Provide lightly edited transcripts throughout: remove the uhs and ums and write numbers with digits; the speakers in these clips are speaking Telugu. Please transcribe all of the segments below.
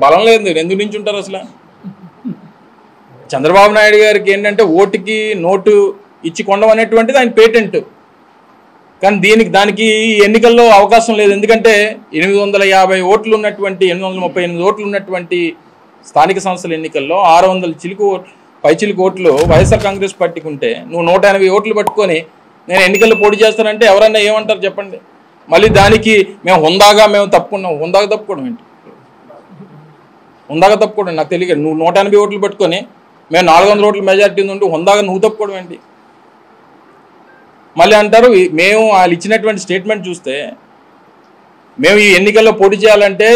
బలం లేదు, ఎందుకు నించుంటారు అసలు? చంద్రబాబు నాయుడు గారికి ఏంటంటే ఓటుకి నోటు ఇచ్చి కొండం అనేటువంటిది ఆయన పేటెంట్. కానీ దానికి ఎన్నికల్లో అవకాశం లేదు. ఎందుకంటే 850 ఓట్లు ఉన్నటువంటి 838 ఓట్లు ఉన్నటువంటి స్థానిక సంస్థల ఎన్నికల్లో 600 పైచిలుకు ఓట్లు వైఎస్ఆర్ కాంగ్రెస్ పార్టీకి ఉంటే నువ్వు 180 ఓట్లు పట్టుకొని నేను ఎన్నికల్లో పోటీ చేస్తానంటే ఎవరన్నా ఏమంటారు చెప్పండి? మళ్ళీ దానికి మేము తప్పుకున్నాం. హుందాగా తప్పుకోవడం ఏంటి? హుందాగా తప్పుకోవడం నాకు తెలియదు. నువ్వు 180 ఓట్లు పట్టుకొని మేము 400 ఓట్ల మెజారిటీ ఉంటూ హుందాగా నువ్వు తప్పుకోవడం ఏంటి? మళ్ళీ అంటారు మేము వాళ్ళు ఇచ్చినటువంటి స్టేట్మెంట్ చూస్తే మేము ఈ ఎన్నికల్లో పోటీ చేయాలంటే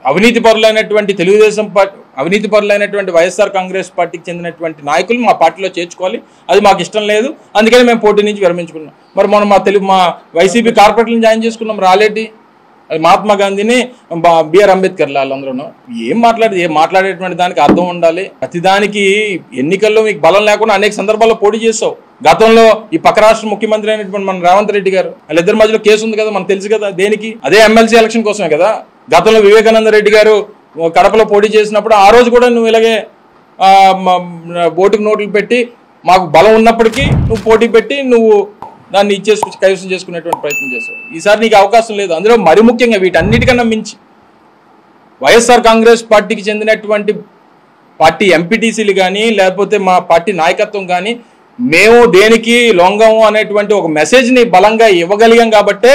అవినీతి పరులైనటువంటి తెలుగుదేశం పార్టీ, అవినీతి పరులైనటువంటి వైఎస్ఆర్ కాంగ్రెస్ పార్టీకి చెందినటువంటి నాయకులు మా పార్టీలో చేర్చుకోవాలి, అది మాకు ఇష్టం లేదు, అందుకని మేము పోటీ నుంచి విరమించుకున్నాం. మరి మనం మా వైసీపీ కార్పొరేట్లను జాయిన్ చేసుకున్నాం, రాలేటి? అది మహాత్మా గాంధీని బిఆర్ అంబేద్కర్ వాళ్ళందరూ ఏం మాట్లాడేటువంటి దానికి అర్థం ఉండాలి. ప్రతిదానికి ఎన్నికల్లో మీకు బలం లేకుండా అనేక సందర్భాల్లో పోటీ చేసావు. గతంలో ఈ పక్క రాష్ట్ర ముఖ్యమంత్రి అయినటువంటి మన రేవంత్ రెడ్డి గారు వాళ్ళిద్దరి మధ్యలో కేసు ఉంది కదా, మనకు తెలుసు కదా. దేనికి? అదే ఎమ్మెల్సీ ఎలక్షన్ కోసమే కదా. గతంలో వివేకానంద రెడ్డి గారు కడపలో పోటీ చేసినప్పుడు ఆ రోజు కూడా నువ్వు ఇలాగే ఓటుకు నోట్లు పెట్టి మాకు బలం ఉన్నప్పటికీ నువ్వు పోటీ పెట్టి నువ్వు దాన్ని కైవసం చేసుకునేటువంటి ప్రయత్నం చేశావు. ఈసారి నీకు అవకాశం లేదు. అందులో మరి ముఖ్యంగా వీటన్నిటికన్నా మించి వైఎస్ఆర్ కాంగ్రెస్ పార్టీకి చెందినటువంటి పార్టీ ఎంపీటీసీలు కానీ లేకపోతే మా పార్టీ నాయకత్వం కానీ మేము దేనికి లొంగము అనేటువంటి ఒక మెసేజ్ని బలంగా ఇవ్వగలిగాం కాబట్టే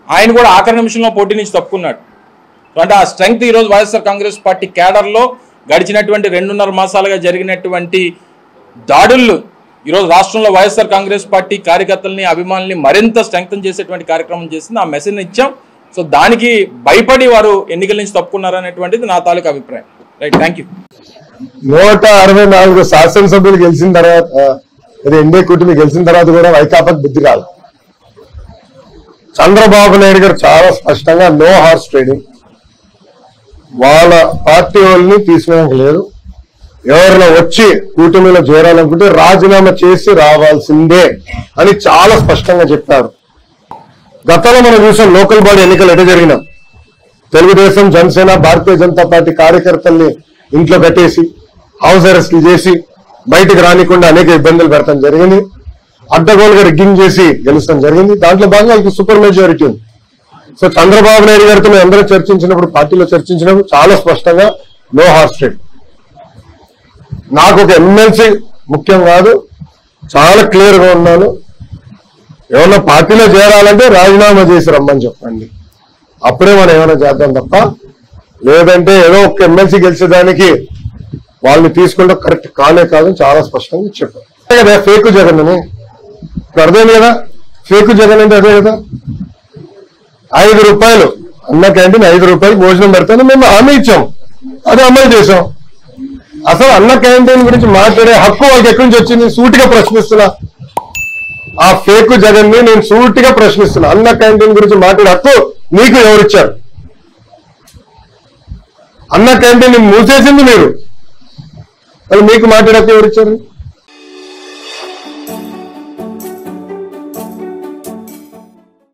ఆయన కూడా ఆఖరి నిమిషంలో పోటీ నుంచి తప్పుకున్నాడు. అంటే ఆ స్ట్రెంగ్త్ ఈరోజు వైఎస్ఆర్ కాంగ్రెస్ పార్టీ క్యాడర్లో గడిచినటువంటి 2.5 మాసాలుగా జరిగినటువంటి దాడులు ఈరోజు రాష్ట్రంలో వైఎస్ఆర్ కాంగ్రెస్ పార్టీ కార్యకర్తల్ని అభిమానుల్ని మరింత స్ట్రెంగ్తన్ చేసేటువంటి కార్యక్రమం చేసింది. ఆ మెసేజ్ ఇచ్చాం. సో దానికి భయపడి వారు ఎన్నికల నుంచి తప్పుకున్నారనేటువంటిది నా తాలూకు అభిప్రాయం. Right, thank you. 164 శాసనసభ్యులు గెలిచిన తర్వాత, అది ఎన్డీఏ కూటమి గెలిచిన తర్వాత కూడా వైకాపాకి బుద్ధి రాదు. చంద్రబాబు నాయుడు గారు చాలా స్పష్టంగా నో హార్స్ ట్రేడింగ్, వాళ్ళ పార్టీ వాళ్ళని తీసుకోవడానికి లేదు, ఎవరైనా వచ్చి కూటమిలో చేరాలనుకుంటే రాజీనామా చేసి రావాల్సిందే అని చాలా స్పష్టంగా చెప్పారు. గతంలో మనం చూసాం లోకల్ బాడీ ఎన్నికలు ఎటు జరిగినా తెలుగుదేశం, జనసేన, భారతీయ జనతా పార్టీ కార్యకర్తల్ని ఇంట్లో కట్టేసి హౌస్ అరెస్ట్లు చేసి బయటకు రానికుండా అనేక ఇబ్బందులు పెడతాం జరిగింది. అడ్డగోలుగా రిగ్గింగ్ చేసి గెలుస్తాం జరిగింది. దాంట్లో భాగంగా సూపర్ మెజారిటీ ఉంది. సో చంద్రబాబు నాయుడు గారితో మేము అందరూ చర్చించినప్పుడు, పార్టీలో చర్చించినప్పుడు చాలా స్పష్టంగా నో హార్స్ ట్రేడ్. నాకు ఒక ఎమ్మెల్సీ ముఖ్యం కాదు, చాలా క్లియర్ గా ఉన్నాను. ఏమన్నా పార్టీలో చేరాలంటే రాజీనామా చేసి రమ్మని చెప్పండి, అప్పుడే మనం ఏమైనా చేద్దాం తప్ప, లేదంటే ఏదో ఒక ఎమ్మెల్సీ గెలిచేదానికి వాళ్ళని తీసుకుంటే కరెక్ట్ కానే కాదని చాలా స్పష్టంగా చెప్పారు కదా. ఫేక్ జగన్ అని అర్థమైంది కదా. ఫేక్ జగన్ అంటే అదే కదా. 5 రూపాయలు అన్న క్యాంటీన్ 5 రూపాయలు భోజనం పెడతాను మేము హామీ ఇచ్చాం, అది అమలు చేసాం. అసలు అన్న క్యాంటీన్ గురించి మాట్లాడే హక్కు వాళ్ళకి ఎక్కడి నుంచి వచ్చింది? సూటిగా ప్రశ్నిస్తున్నా. ఆ ఫేక్ జగన్ ని నేను సూటిగా ప్రశ్నిస్తున్నా. అన్న క్యాంటీన్ గురించి మాట్లాడే హక్కు మీకు ఎవరిచ్చారు? అన్న క్యాంటీన్ మూసేసింది మీరు, మరి మీకు మాట్లాడే హక్కు ఎవరిచ్చారు?